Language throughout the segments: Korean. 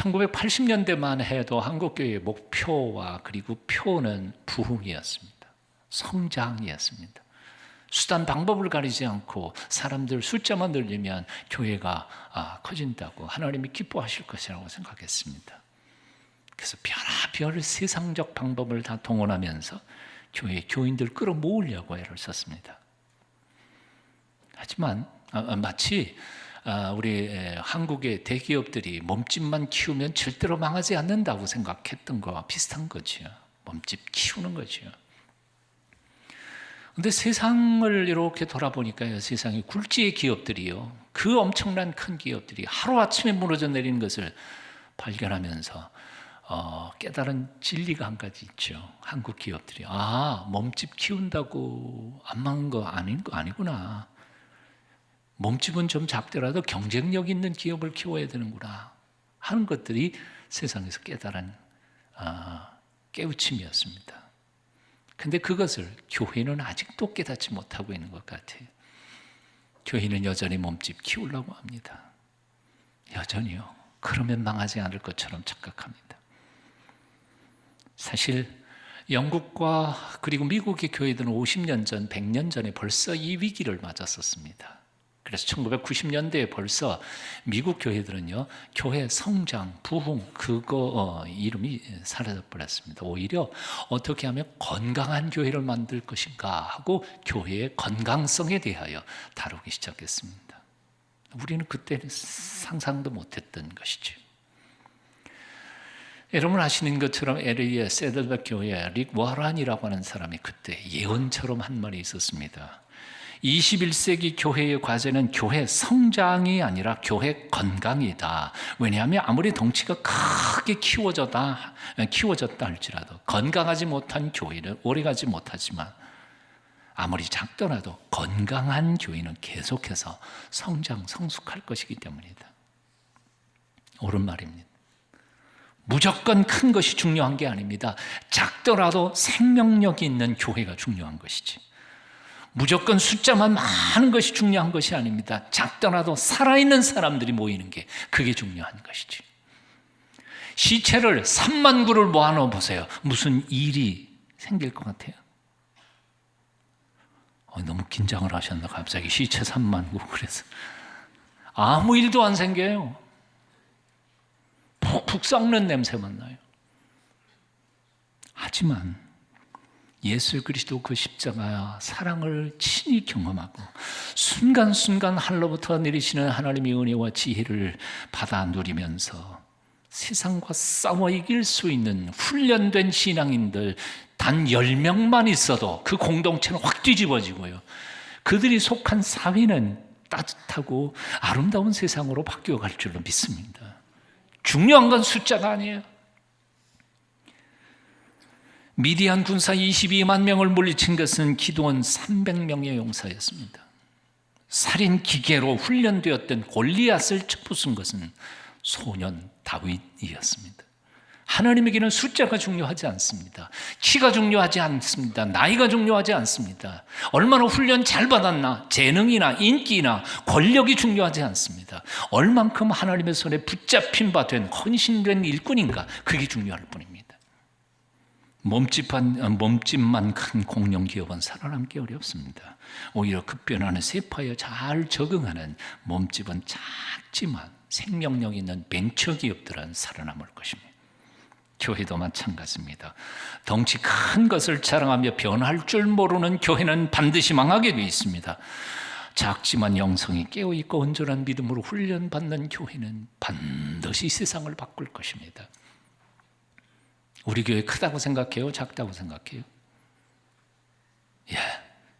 1980년대만 해도 한국교회의 목표와 그리고 표는 부흥이었습니다. 성장이었습니다. 수단 방법을 가리지 않고 사람들 숫자만 늘리면 교회가 커진다고 하나님이 기뻐하실 것이라고 생각했습니다. 그래서 별의별 세상적 방법을 다 동원하면서 교회 교인들 끌어모으려고 애를 썼습니다. 하지만 마치 우리 한국의 대기업들이 몸집만 키우면 절대로 망하지 않는다고 생각했던 거와 비슷한 거죠. 몸집 키우는 거죠. 그런데 세상을 이렇게 돌아보니까요, 세상의 굴지의 기업들이요, 그 엄청난 큰 기업들이 하루아침에 무너져 내리는 것을 발견하면서 깨달은 진리가 한 가지 있죠. 한국 기업들이 몸집 키운다고 안 망한 거 아니구나. 몸집은 좀 작더라도 경쟁력 있는 기업을 키워야 되는구나 하는 것들이 세상에서 깨달은 깨우침이었습니다. 근데 그것을 교회는 아직도 깨닫지 못하고 있는 것 같아요. 교회는 여전히 몸집 키우려고 합니다. 여전히요. 그러면 망하지 않을 것처럼 착각합니다. 사실 영국과 그리고 미국의 교회들은 50년 전, 100년 전에 벌써 이 위기를 맞았었습니다. 그래서 1990년대에 벌써 미국 교회들은요, 교회 성장, 부흥 그거 이름이 사라져버렸습니다. 오히려 어떻게 하면 건강한 교회를 만들 것인가 하고 교회의 건강성에 대하여 다루기 시작했습니다. 우리는 그때는 상상도 못했던 것이죠. 여러분 아시는 것처럼 LA의 세들백 교회에 릭 워런이라고 하는 사람이 그때 예언처럼 한 말이 있었습니다. 21세기 교회의 과제는 교회 성장이 아니라 교회 건강이다. 왜냐하면 아무리 덩치가 크게 키워졌다 할지라도 건강하지 못한 교회는 오래가지 못하지만 아무리 작더라도 건강한 교회는 계속해서 성숙할 것이기 때문이다. 옳은 말입니다. 무조건 큰 것이 중요한 게 아닙니다. 작더라도 생명력이 있는 교회가 중요한 것이지. 무조건 숫자만 많은 것이 중요한 것이 아닙니다. 작더라도 살아있는 사람들이 모이는 게 그게 중요한 것이지. 시체를 3만 구를 모아놓아 보세요. 무슨 일이 생길 것 같아요? 너무 긴장을 하셨나 갑자기 시체 3만 구 그래서 아무 일도 안 생겨요. 푹푹 썩는 냄새만 나요. 하지만 예수 그리스도 그 십자가 사랑을 친히 경험하고 순간순간 하늘로부터 내리시는 하나님의 은혜와 지혜를 받아 누리면서 세상과 싸워 이길 수 있는 훈련된 신앙인들 단 10명만 있어도 그 공동체는 확 뒤집어지고요. 그들이 속한 사회는 따뜻하고 아름다운 세상으로 바뀌어갈 줄로 믿습니다. 중요한 건 숫자가 아니에요. 미디안 군사 22만 명을 물리친 것은 기드온 300명의 용사였습니다. 살인 기계로 훈련되었던 골리앗을 쳐부순 것은 소년 다윗이었습니다. 하나님에게는 숫자가 중요하지 않습니다. 키가 중요하지 않습니다. 나이가 중요하지 않습니다. 얼마나 훈련 잘 받았나, 재능이나 인기나 권력이 중요하지 않습니다. 얼만큼 하나님의 손에 붙잡힌 바 된 헌신된 일꾼인가, 그게 중요할 뿐입니다. 몸집만 큰 공룡 기업은 살아남기 어렵습니다. 오히려 급변하는 세파에 잘 적응하는 몸집은 작지만 생명력 있는 벤처 기업들은 살아남을 것입니다. 교회도 마찬가지입니다. 덩치 큰 것을 자랑하며 변할 줄 모르는 교회는 반드시 망하게 되어 있습니다. 작지만 영성이 깨어있고 온전한 믿음으로 훈련받는 교회는 반드시 세상을 바꿀 것입니다. 우리 교회 크다고 생각해요? 작다고 생각해요?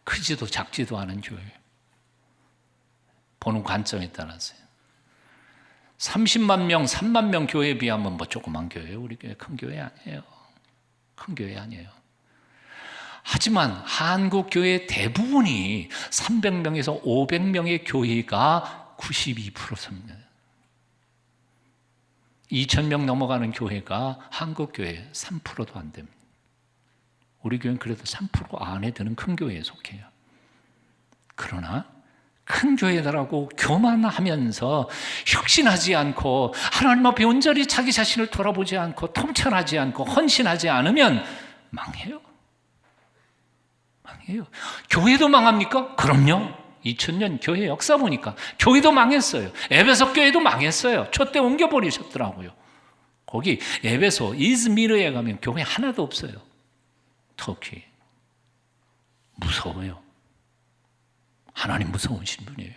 크지도 작지도 않은 교회. 보는 관점에 따라서요. 30만 명, 3만 명 교회에 비하면 조그만 교회예요. 우리 교회 큰 교회 아니에요. 큰 교회 아니에요. 하지만 한국 교회 대부분이 300명에서 500명의 교회가 92%입니다. 2,000명 넘어가는 교회가 한국 교회 3%도 안 됩니다. 우리 교회는 그래도 3% 안에 드는 큰 교회에 속해요. 그러나 큰 교회들하고 교만하면서 혁신하지 않고 하나님 앞에 온전히 자기 자신을 돌아보지 않고 통찰하지 않고 헌신하지 않으면 망해요. 망해요. 교회도 망합니까? 그럼요. 2000년 교회 역사 보니까 교회도 망했어요. 에베소 교회도 망했어요. 촛대 옮겨버리셨더라고요. 거기 에베소 이즈미르에 가면 교회 하나도 없어요. 터키. 무서워요. 하나님 무서우신 분이에요.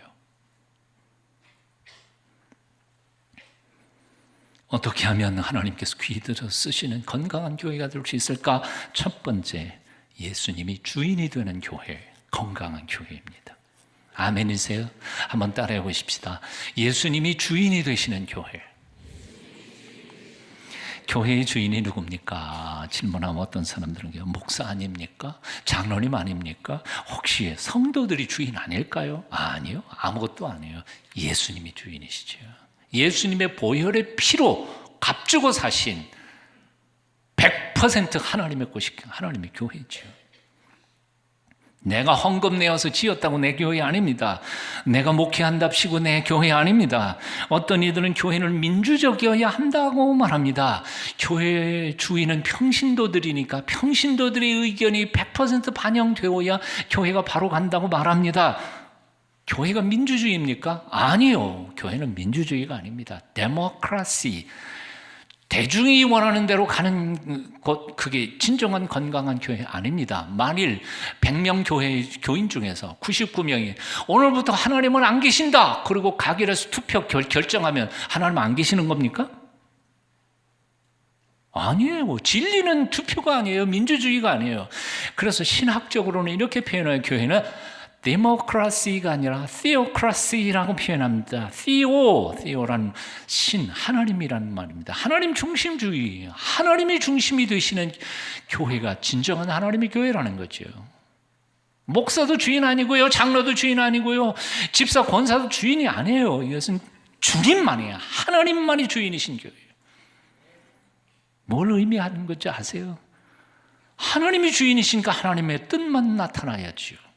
어떻게 하면 하나님께서 귀 들어 쓰시는 건강한 교회가 될 수 있을까? 첫 번째, 예수님이 주인이 되는 교회, 건강한 교회입니다. 아멘이세요? 한번 따라해 보십시다. 예수님이 주인이 되시는 교회. 교회의 주인이 누굽니까? 질문하면 어떤 사람들은 목사 아닙니까? 장로님 아닙니까? 혹시 성도들이 주인 아닐까요? 아니요. 아무것도 아니에요. 예수님이 주인이시죠. 예수님의 보혈의 피로 값주고 사신 100% 하나님의 것이 하나님의 교회죠. 내가 헌금 내어서 지었다고 내 교회 아닙니다. 내가 목회한답시고 내 교회 아닙니다. 어떤 이들은 교회를 민주적이어야 한다고 말합니다. 교회 주인은 평신도들이니까 평신도들의 의견이 100% 반영되어야 교회가 바로 간다고 말합니다. 교회가 민주주의입니까? 아니요. 교회는 민주주의가 아닙니다. 데모크라시. 대중이 원하는 대로 가는 것, 그게 진정한 건강한 교회 아닙니다. 만일 100명 교인 중에서 99명이 오늘부터 하나님은 안 계신다, 그리고 가기로 해서 투표 결정하면 하나님 안 계시는 겁니까? 아니에요. 진리는 투표가 아니에요. 민주주의가 아니에요. 그래서 신학적으로는 이렇게 표현해요. 교회는 데모크라시가 아니라 theocracy라고 표현합니다. theo라는 신, 하나님이라는 말입니다. 하나님 중심주의, 하나님이 중심이 되시는 교회가 진정한 하나님의 교회라는 거죠. 목사도 주인 아니고요, 장로도 주인 아니고요, 집사 권사도 주인이 아니에요. 이것은 주님만이에요. 하나님만이 주인이신 교회예요. 뭘 의미하는 건지 아세요? 하나님이 주인이시니까 하나님의 뜻만 나타나야죠.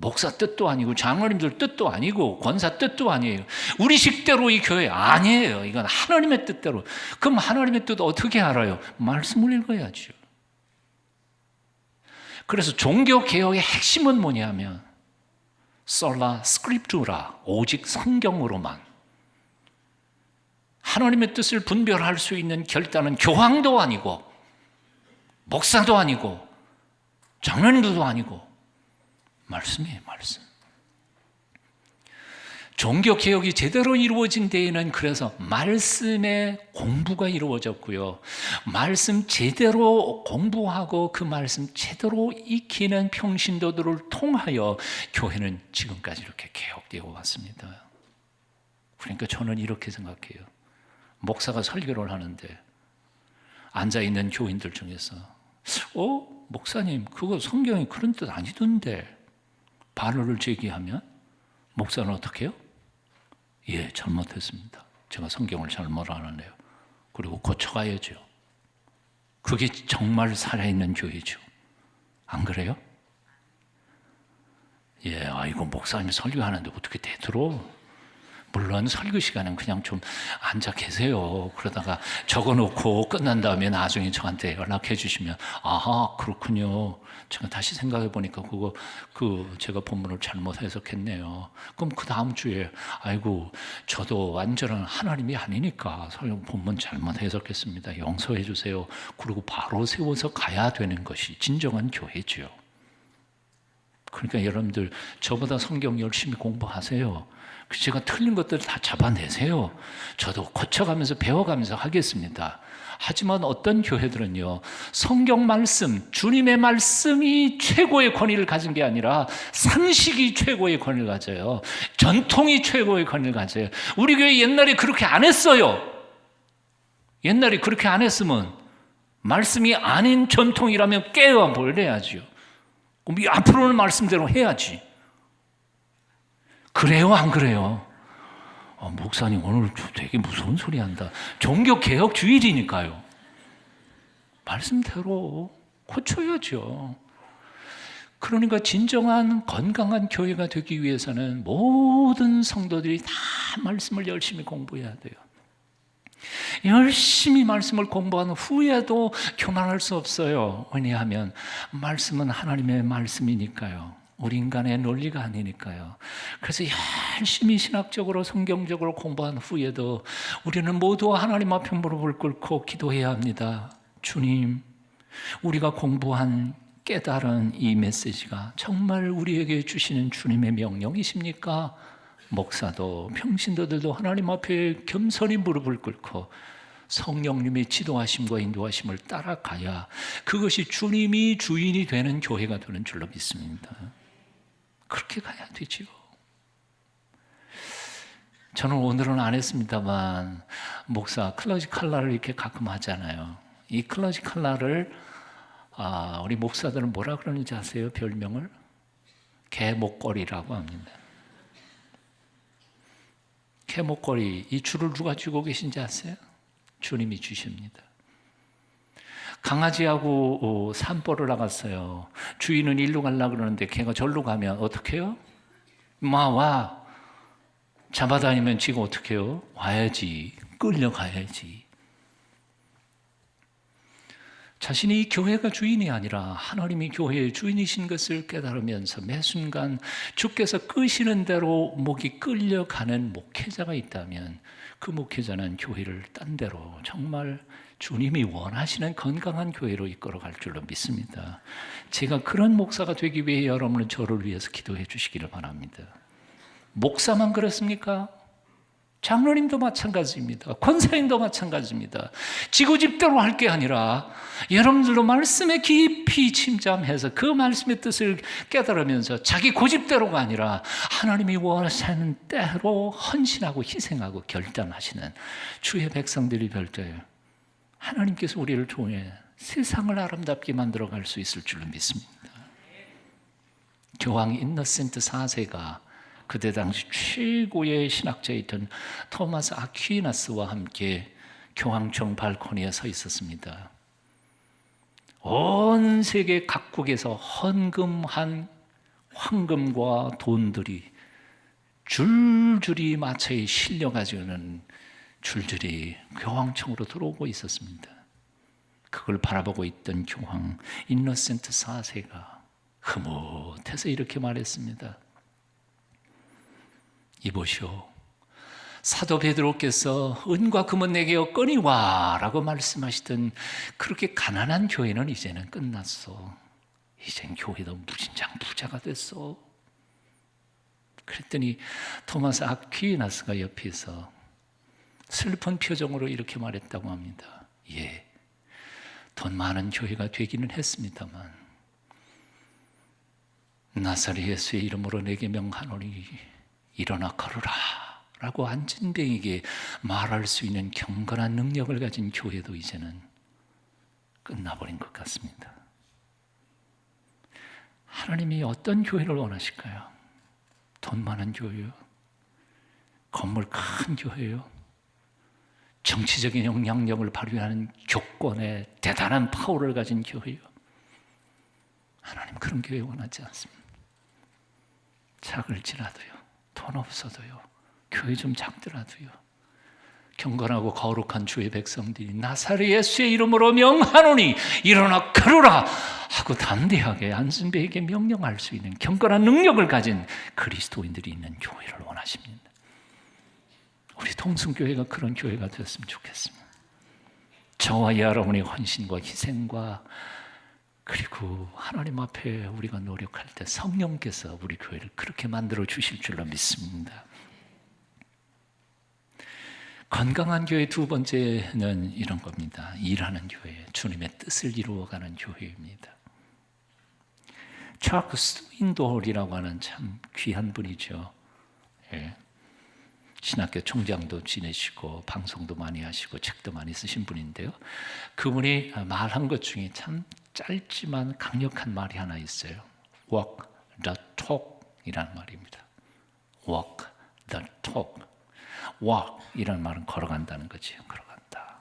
목사 뜻도 아니고 장로님들 뜻도 아니고 권사 뜻도 아니에요. 우리 식대로 이 교회 아니에요. 이건 하나님의 뜻대로. 그럼 하나님의 뜻 어떻게 알아요? 말씀을 읽어야죠. 그래서 종교개혁의 핵심은 뭐냐면 솔라 스크립투라, 오직 성경으로만 하나님의 뜻을 분별할 수 있는 결단은 교황도 아니고 목사도 아니고 장로님도 아니고 말씀이에요, 말씀. 종교개혁이 제대로 이루어진 데에는 그래서 말씀의 공부가 이루어졌고요. 말씀 제대로 공부하고 그 말씀 제대로 익히는 평신도들을 통하여 교회는 지금까지 이렇게 개혁되어 왔습니다. 그러니까 저는 이렇게 생각해요. 목사가 설교를 하는데 앉아있는 교인들 중에서 목사님, 그거 성경에 그런 뜻 아니던데 발언을 제기하면 목사는 어떻게 해요? 예, 잘못했습니다. 제가 성경을 잘못 알았네요. 그리고 고쳐가야죠. 그게 정말 살아있는 교회죠. 안 그래요? 예, 아이고 목사님이 설교하는데 어떻게 대들어? 물론 설교 시간은 그냥 좀 앉아 계세요. 그러다가 적어놓고 끝난 다음에 나중에 저한테 연락해 주시면 아하, 그렇군요. 제가 다시 생각해 보니까 제가 본문을 잘못 해석했네요. 그럼 그 다음 주에 아이고 저도 완전한 하나님이 아니니까 본문 잘못 해석했습니다. 용서해 주세요. 그리고 바로 세워서 가야 되는 것이 진정한 교회죠. 그러니까 여러분들 저보다 성경 열심히 공부하세요. 제가 틀린 것들 다 잡아내세요. 저도 고쳐가면서 배워가면서 하겠습니다. 하지만 어떤 교회들은요, 성경 말씀, 주님의 말씀이 최고의 권위를 가진 게 아니라 상식이 최고의 권위를 가져요. 전통이 최고의 권위를 가져요. 우리 교회 옛날에 그렇게 안 했어요. 옛날에 그렇게 안 했으면 말씀이 아닌 전통이라면 깨어 버려야죠. 그럼 앞으로는 말씀대로 해야지. 그래요, 안 그래요? 목사님 오늘 되게 무서운 소리 한다. 종교개혁 주일이니까요. 말씀대로 고쳐야죠. 그러니까 진정한 건강한 교회가 되기 위해서는 모든 성도들이 다 말씀을 열심히 공부해야 돼요. 열심히 말씀을 공부한 후에도 교만할 수 없어요. 왜냐하면 말씀은 하나님의 말씀이니까요. 우리 인간의 논리가 아니니까요. 그래서 열심히 신학적으로 성경적으로 공부한 후에도 우리는 모두 하나님 앞에 무릎을 꿇고 기도해야 합니다. 주님, 우리가 공부한 깨달은 이 메시지가 정말 우리에게 주시는 주님의 명령이십니까? 목사도 평신도들도 하나님 앞에 겸손히 무릎을 꿇고 성령님의 지도하심과 인도하심을 따라가야 그것이 주님이 주인이 되는 교회가 되는 줄로 믿습니다. 그렇게 가야 되지요. 저는 오늘은 안 했습니다만 목사 클러지 칼라를 이렇게 가끔 하잖아요. 이 클러지 칼라를 우리 목사들은 뭐라 그러는지 아세요? 별명을? 개목걸이라고 합니다. 개목걸이, 이 줄을 누가 쥐고 계신지 아세요? 주님이 주십니다. 강아지하고 산보를 나갔어요. 주인은 일로 가려고 그러는데 걔가 절로 가면 어떻게 해요? 와. 잡아다니면 지금 어떻게 해요? 와야지. 끌려가야지. 자신이 이 교회가 주인이 아니라 하나님이 교회의 주인이신 것을 깨달으면서 매 순간 주께서 끄시는 대로 목이 끌려가는 목회자가 있다면 그 목회자는 교회를 딴 데로 정말 주님이 원하시는 건강한 교회로 이끌어갈 줄로 믿습니다. 제가 그런 목사가 되기 위해 여러분은 저를 위해서 기도해 주시기를 바랍니다. 목사만 그렇습니까? 장로님도 마찬가지입니다. 권사님도 마찬가지입니다. 지고집대로 할 게 아니라 여러분들도 말씀에 깊이 침잠해서 그 말씀의 뜻을 깨달으면서 자기 고집대로가 아니라 하나님이 원하시는 대로 헌신하고 희생하고 결단하시는 주의 백성들이 될 때 하나님께서 우리를 통해 세상을 아름답게 만들어갈 수 있을 줄로 믿습니다. 교황 인노센트 4세가 그때 당시 최고의 신학자였던 토마스 아퀴나스와 함께 교황청 발코니에 서 있었습니다. 온 세계 각국에서 헌금한 황금과 돈들이 줄줄이 마차에 실려가지고는 줄줄이 교황청으로 들어오고 있었습니다. 그걸 바라보고 있던 교황 인노센트 4세가 흐뭇해서 이렇게 말했습니다. 이보시오, 사도 베드로께서 은과 금은 내게 없거니와 라고 말씀하시던 그렇게 가난한 교회는 이제는 끝났어. 이젠 교회도 무진장 부자가 됐어. 그랬더니 토마스 아퀴나스가 옆에서 슬픈 표정으로 이렇게 말했다고 합니다. 예, 돈 많은 교회가 되기는 했습니다만 나사렛 예수의 이름으로 내게 명하노니 일어나 걸으라 라고 안진뱅에게 말할 수 있는 경건한 능력을 가진 교회도 이제는 끝나버린 것 같습니다. 하나님이 어떤 교회를 원하실까요? 돈 많은 교회요? 건물 큰 교회요? 정치적인 영향력을 발휘하는 교권의 대단한 파워를 가진 교회요? 하나님 그런 교회 원하지 않습니다. 작을지라도요, 돈 없어도요, 교회 좀 작더라도요, 경건하고 거룩한 주의 백성들이 나사렛 예수의 이름으로 명하노니 일어나 걸으라 하고 담대하게 안순배에게 명령할 수 있는 경건한 능력을 가진 그리스도인들이 있는 교회를 원하십니다. 우리 동순교회가 그런 교회가 되었으면 좋겠습니다. 저와 여러분의 헌신과 희생과 그리고 하나님 앞에 우리가 노력할 때 성령께서 우리 교회를 그렇게 만들어 주실 줄로 믿습니다. 건강한 교회 두 번째는 이런 겁니다. 일하는 교회, 주님의 뜻을 이루어가는 교회입니다. 찰스 스윈돌이라고 하는 참 귀한 분이죠. 예. 신학교 총장도 지내시고 방송도 많이 하시고 책도 많이 쓰신 분인데요. 그분이 말한 것 중에 참 짧지만 강력한 말이 하나 있어요. Walk the talk 이라는 말입니다. Walk the talk. Walk 이라는 말은 걸어간다는 거죠. 걸어간다.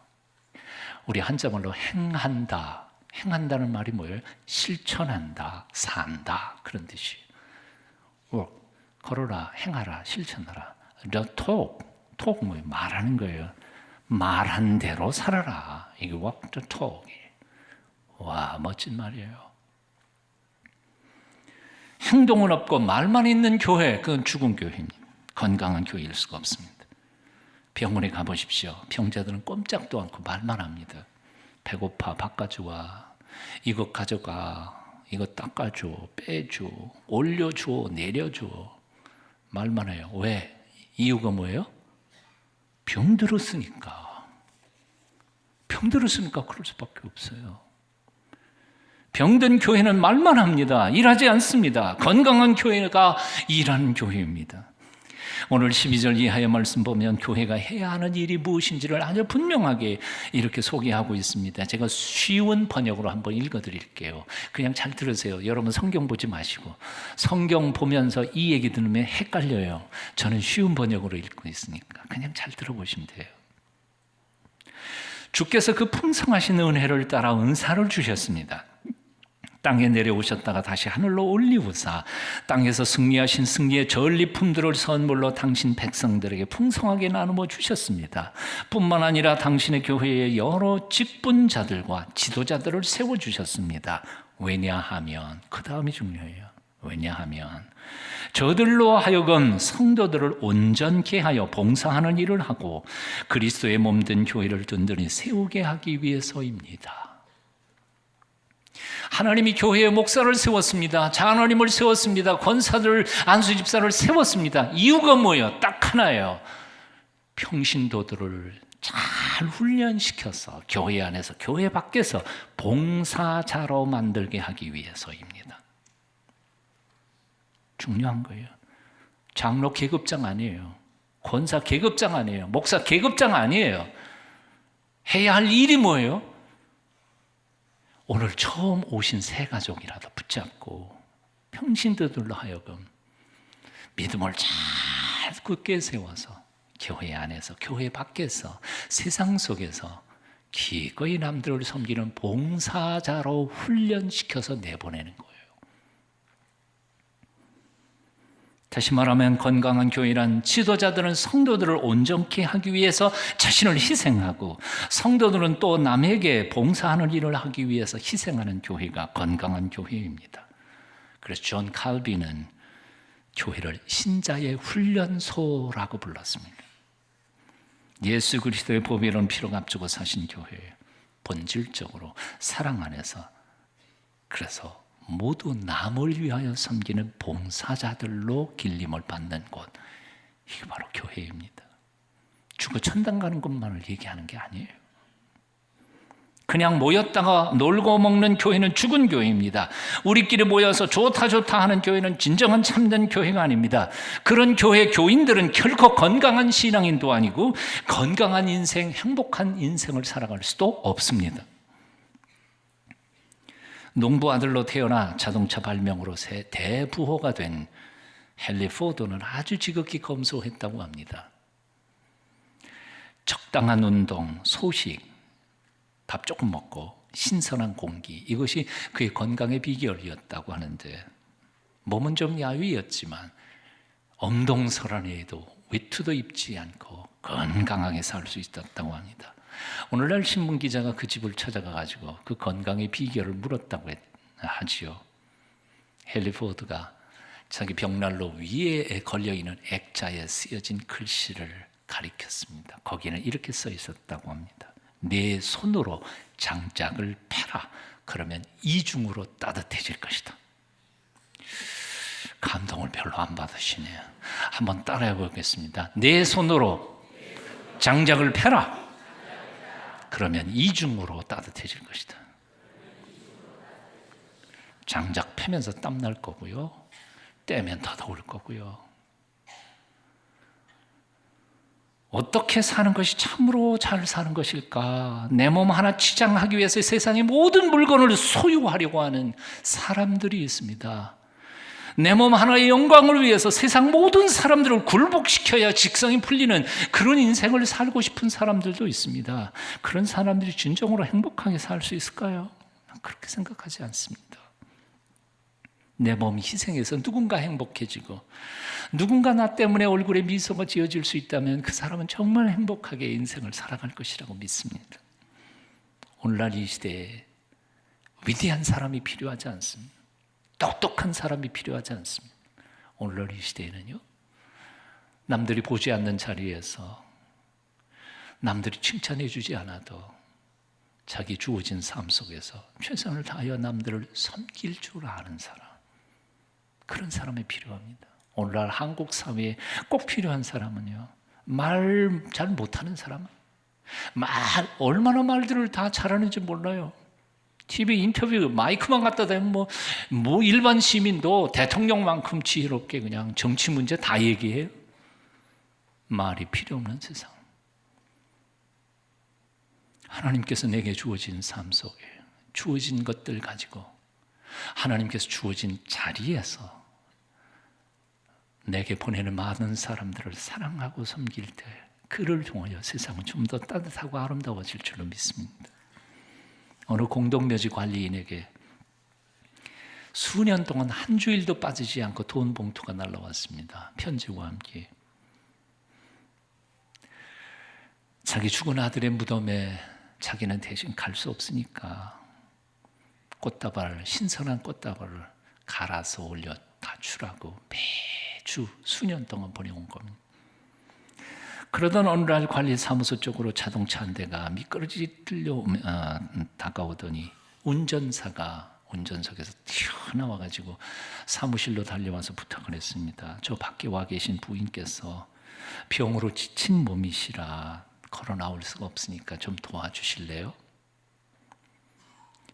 우리 한자말로 행한다 행한다는 말이 뭐예요? 실천한다, 산다 그런 뜻이에요. work, 걸어라, 행하라, 실천하라. The talk 뭐예요? 말하는 거예요. 말한 대로 살아라. 이게 walk the talk. 와, 멋진 말이에요. 행동은 없고 말만 있는 교회, 그건 죽은 교회입니다. 건강한 교회일 수가 없습니다. 병원에 가보십시오. 병자들은 꼼짝도 않고 말만 합니다. 배고파, 밥 가져와. 이거 가져가. 이거 닦아줘. 빼줘. 올려줘. 내려줘. 말만 해요. 왜? 이유가 뭐예요? 병들었으니까. 병들었으니까 그럴 수밖에 없어요. 병든 교회는 말만 합니다. 일하지 않습니다. 건강한 교회가 일하는 교회입니다. 오늘 12절 이하의 말씀 보면 교회가 해야 하는 일이 무엇인지를 아주 분명하게 이렇게 소개하고 있습니다. 제가 쉬운 번역으로 한번 읽어드릴게요. 그냥 잘 들으세요. 여러분 성경 보지 마시고. 성경 보면서 이 얘기 들으면 헷갈려요. 저는 쉬운 번역으로 읽고 있으니까 그냥 잘 들어보시면 돼요. 주께서 그 풍성하신 은혜를 따라 은사를 주셨습니다. 땅에 내려오셨다가 다시 하늘로 올리우사 땅에서 승리하신 승리의 전리품들을 선물로 당신 백성들에게 풍성하게 나누어 주셨습니다. 뿐만 아니라 당신의 교회에 여러 직분자들과 지도자들을 세워주셨습니다. 왜냐하면, 그 다음이 중요해요. 왜냐하면 저들로 하여금 성도들을 온전케 하여 봉사하는 일을 하고 그리스도의 몸된 교회를 든든히 세우게 하기 위해서입니다. 하나님이 교회의 목사를 세웠습니다. 장로님을 세웠습니다. 권사들, 안수집사를 세웠습니다. 이유가 뭐예요? 딱 하나예요. 평신도들을 잘 훈련시켜서 교회 안에서 교회 밖에서 봉사자로 만들게 하기 위해서입니다. 중요한 거예요. 장로 계급장 아니에요. 권사 계급장 아니에요. 목사 계급장 아니에요. 해야 할 일이 뭐예요? 오늘 처음 오신 새 가족이라도 붙잡고 평신도들로 하여금 믿음을 잘 굳게 세워서 교회 안에서 교회 밖에서 세상 속에서 기꺼이 남들을 섬기는 봉사자로 훈련시켜서 내보내는 거예요. 다시 말하면 건강한 교회란 지도자들은 성도들을 온전케 하기 위해서 자신을 희생하고 성도들은 또 남에게 봉사하는 일을 하기 위해서 희생하는 교회가 건강한 교회입니다. 그래서 존 칼빈은 교회를 신자의 훈련소라고 불렀습니다. 예수 그리스도의 보배로운 피로 값주고 사신 교회예요. 본질적으로 사랑 안에서 그래서 모두 남을 위하여 섬기는 봉사자들로 길림을 받는 곳, 이게 바로 교회입니다. 죽어 천당 가는 것만을 얘기하는 게 아니에요. 그냥 모였다가 놀고 먹는 교회는 죽은 교회입니다. 우리끼리 모여서 좋다 하는 교회는 진정한 참된 교회가 아닙니다. 그런 교회 교인들은 결코 건강한 신앙인도 아니고 건강한 인생, 행복한 인생을 살아갈 수도 없습니다. 농부 아들로 태어나 자동차 발명으로 새 대부호가 된 헨리 포드는 아주 지극히 검소했다고 합니다. 적당한 운동, 소식, 밥 조금 먹고 신선한 공기, 이것이 그의 건강의 비결이었다고 하는데 몸은 좀 야위였지만 엄동설한에도 외투도 입지 않고 건강하게 살 수 있었다고 합니다. 오늘날 신문 기자가 그 집을 찾아가가지고 그 건강의 비결을 물었다고 하지요. 헨리 포드가 자기 벽난로 위에 걸려있는 액자에 쓰여진 글씨를 가리켰습니다. 거기는 이렇게 써 있었다고 합니다. 내 손으로 장작을 패라. 그러면 이중으로 따뜻해질 것이다. 감동을 별로 안 받으시네요. 한번 따라해 보겠습니다. 내 손으로 장작을 패라. 그러면 이중으로 따뜻해질 것이다. 장작 패면서 땀 날 거고요. 떼면 더 더울 거고요. 어떻게 사는 것이 참으로 잘 사는 것일까? 내 몸 하나 치장하기 위해서 세상의 모든 물건을 소유하려고 하는 사람들이 있습니다. 내 몸 하나의 영광을 위해서 세상 모든 사람들을 굴복시켜야 직성이 풀리는 그런 인생을 살고 싶은 사람들도 있습니다. 그런 사람들이 진정으로 행복하게 살 수 있을까요? 그렇게 생각하지 않습니다. 내 몸이 희생해서 누군가 행복해지고 누군가 나 때문에 얼굴에 미소가 지어질 수 있다면 그 사람은 정말 행복하게 인생을 살아갈 것이라고 믿습니다. 오늘날 이 시대에 위대한 사람이 필요하지 않습니다. 똑똑한 사람이 필요하지 않습니다. 오늘날 이 시대에는요, 남들이 보지 않는 자리에서 남들이 칭찬해 주지 않아도 자기 주어진 삶 속에서 최선을 다하여 남들을 섬길 줄 아는 사람, 그런 사람이 필요합니다. 오늘날 한국 사회에 꼭 필요한 사람은요, 말 잘 못하는 사람, 얼마나 말들을 다 잘하는지 몰라요. TV 인터뷰 마이크만 갖다 대면 뭐 일반 시민도 대통령만큼 지혜롭게 그냥 정치 문제 다 얘기해요. 말이 필요 없는 세상. 하나님께서 내게 주어진 삶 속에 주어진 것들 가지고 하나님께서 주어진 자리에서 내게 보내는 많은 사람들을 사랑하고 섬길 때 그를 통하여 세상은 좀 더 따뜻하고 아름다워질 줄로 믿습니다. 어느 공동묘지 관리인에게 수년 동안 한 주일도 빠지지 않고 돈 봉투가 날라왔습니다. 편지와 함께. 자기 죽은 아들의 무덤에 자기는 대신 갈 수 없으니까 신선한 꽃다발을 갈아서 올려 다 주라고 매주 수년 동안 보내온 겁니다. 그러던 어느 날 관리사무소 쪽으로 자동차 한 대가 미끄러지게 다가오더니 운전사가 운전석에서 튀어나와가지고 사무실로 달려와서 부탁을 했습니다. 저 밖에 와 계신 부인께서 병으로 지친 몸이시라 걸어 나올 수가 없으니까 좀 도와주실래요?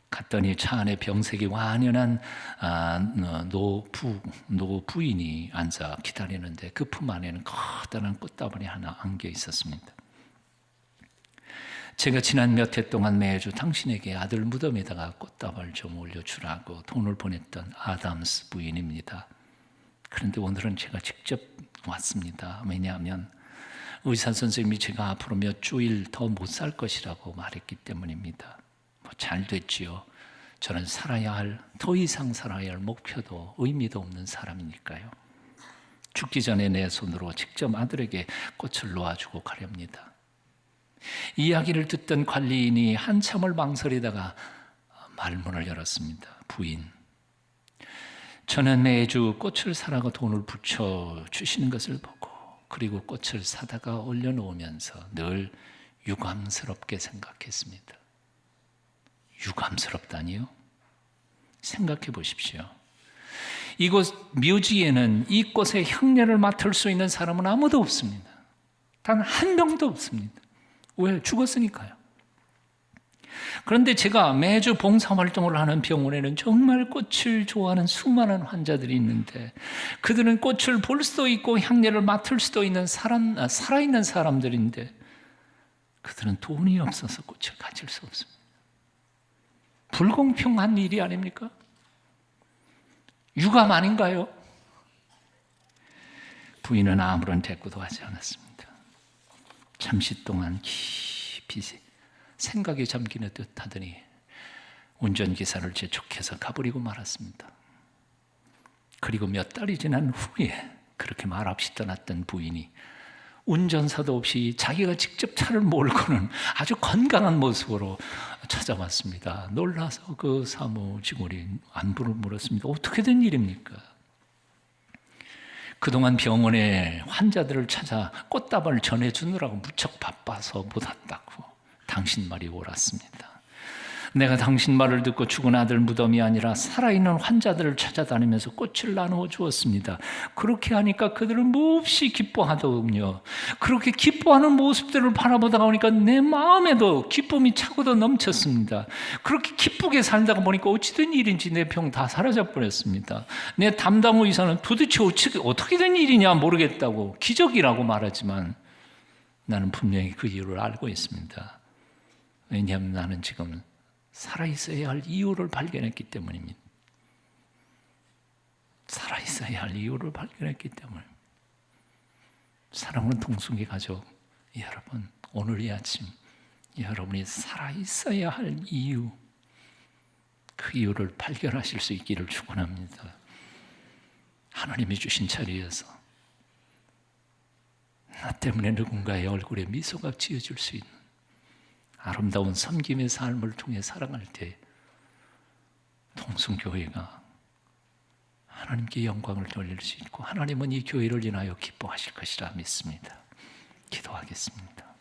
갔더니 차 안에 병색이 완연한 노 부인이 앉아 기다리는데 그 품 안에는 커다란 꽃다발이 하나 안겨 있었습니다. 제가 지난 몇 해 동안 매주 당신에게 아들 무덤에다가 꽃다발 좀 올려주라고 돈을 보냈던 아담스 부인입니다. 그런데 오늘은 제가 직접 왔습니다. 왜냐하면 의사 선생님이 제가 앞으로 몇 주일 더 못 살 것이라고 말했기 때문입니다. 잘 됐지요. 저는 더 이상 살아야 할 목표도 의미도 없는 사람이니까요. 죽기 전에 내 손으로 직접 아들에게 꽃을 놓아주고 가렵니다. 이야기를 듣던 관리인이 한참을 망설이다가 말문을 열었습니다. 부인, 저는 매주 꽃을 사라고 돈을 붙여주시는 것을 보고 그리고 꽃을 사다가 올려놓으면서 늘 유감스럽게 생각했습니다. 유감스럽다니요? 생각해 보십시오. 이곳 묘지에는 이 꽃의 향내를 맡을 수 있는 사람은 아무도 없습니다. 단 한 명도 없습니다. 왜? 죽었으니까요. 그런데 제가 매주 봉사활동을 하는 병원에는 정말 꽃을 좋아하는 수많은 환자들이 있는데 그들은 꽃을 볼 수도 있고 향내를 맡을 수도 있는 살아있는 사람들인데 그들은 돈이 없어서 꽃을 가질 수 없습니다. 불공평한 일이 아닙니까? 유감 아닌가요? 부인은 아무런 대꾸도 하지 않았습니다. 잠시 동안 깊이 생각에 잠기는 듯 하더니 운전기사를 재촉해서 가버리고 말았습니다. 그리고 몇 달이 지난 후에 그렇게 말없이 떠났던 부인이 운전사도 없이 자기가 직접 차를 몰고는 아주 건강한 모습으로 찾아왔습니다. 놀라서 그 사무직원이 안부를 물었습니다. 어떻게 된 일입니까? 그동안 병원에 환자들을 찾아 꽃다발을 전해주느라고 무척 바빠서 못 왔다고. 당신 말이 옳았습니다. 내가 당신 말을 듣고 죽은 아들 무덤이 아니라 살아있는 환자들을 찾아다니면서 꽃을 나누어 주었습니다. 그렇게 하니까 그들은 몹시 기뻐하더군요. 그렇게 기뻐하는 모습들을 바라보다가 보니까 내 마음에도 기쁨이 차고도 넘쳤습니다. 그렇게 기쁘게 살다가 보니까 어찌된 일인지 내 병 다 사라져 버렸습니다. 내 담당 의사는 도대체 어떻게 된 일이냐 모르겠다고 기적이라고 말하지만 나는 분명히 그 이유를 알고 있습니다. 왜냐하면 나는 지금 살아있어야 할 이유를 발견했기 때문입니다. 살아있어야 할 이유를 발견했기 때문에. 사랑하는 동순기 가족 여러분, 오늘 이 아침 여러분이 살아있어야 할 이유, 그 이유를 발견하실 수 있기를 축원합니다. 하나님이 주신 자리에서 나 때문에 누군가의 얼굴에 미소가 지어질 수 있는 아름다운 섬김의 삶을 통해 살아갈 때 동성교회가 하나님께 영광을 돌릴 수 있고 하나님은 이 교회를 인하여 기뻐하실 것이라 믿습니다. 기도하겠습니다.